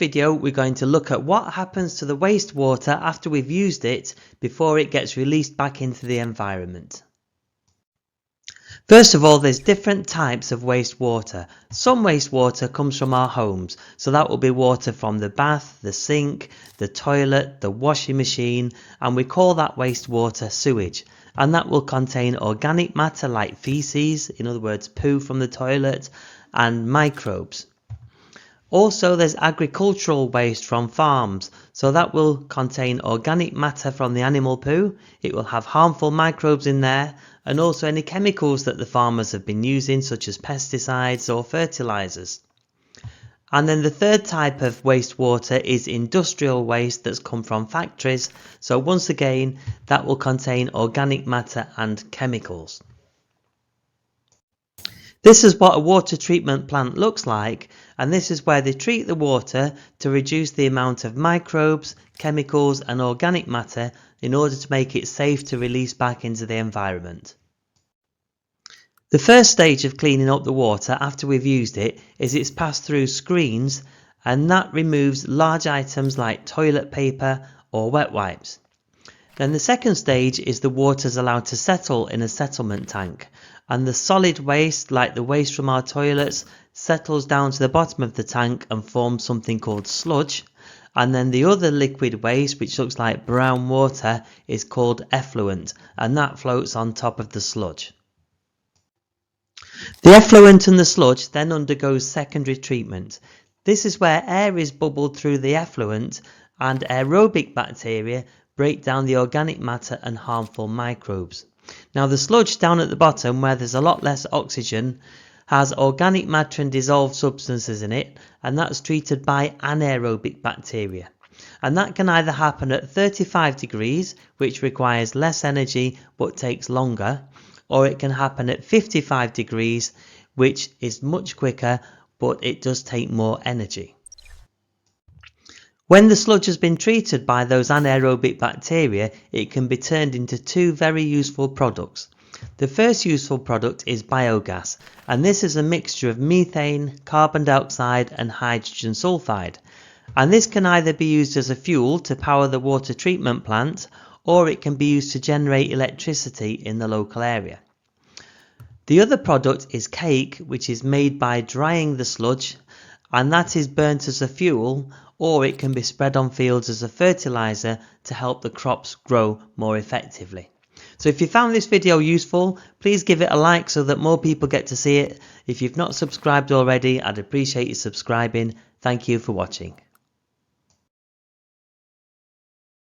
video we're going to look at what happens to the wastewater after we've used it before it gets released back into the environment. First of all, there's different types of wastewater. Some wastewater comes from our homes, so that will be water from the bath, the sink, the toilet, the washing machine, and we call that wastewater sewage. And that will contain organic matter like feces, in other words poo from the toilet, and microbes. Also, there's agricultural waste from farms, so that will contain organic matter from the animal poo. It will have harmful microbes in there, and also any chemicals that the farmers have been using, such as pesticides or fertilizers. And then the third type of wastewater is industrial waste that's come from factories, so once again that will contain organic matter and chemicals. This is what a water treatment plant looks like, and this is where they treat the water to reduce the amount of microbes, chemicals and organic matter in order to make it safe to release back into the environment. The first stage of cleaning up the water after we've used it is it's passed through screens, and that removes large items like toilet paper or wet wipes. Then the second stage is the water is allowed to settle in a settlement tank, and the solid waste like the waste from our toilets settles down to the bottom of the tank and forms something called sludge, and then the other liquid waste, which looks like brown water, is called effluent, and that floats on top of the sludge. The effluent and the sludge then undergoes secondary treatment. This is where air is bubbled through the effluent and aerobic bacteria break down the organic matter and harmful microbes. Now the sludge down at the bottom, where there's a lot less oxygen, has organic matter and dissolved substances in it, and that's treated by anaerobic bacteria. And that can either happen at 35 degrees, which requires less energy but takes longer, or it can happen at 55 degrees, which is much quicker but it does take more energy. When the sludge has been treated by those anaerobic bacteria, it can be turned into two very useful products. The first useful product is biogas, and this is a mixture of methane, carbon dioxide and hydrogen sulfide. And this can either be used as a fuel to power the water treatment plant, or it can be used to generate electricity in the local area. The other product is cake, which is made by drying the sludge, and that is burnt as a fuel, or it can be spread on fields as a fertilizer to help the crops grow more effectively. So if you found this video useful, please give it a like so that more people get to see it. If you've not subscribed already, I'd appreciate you subscribing. Thank you for watching.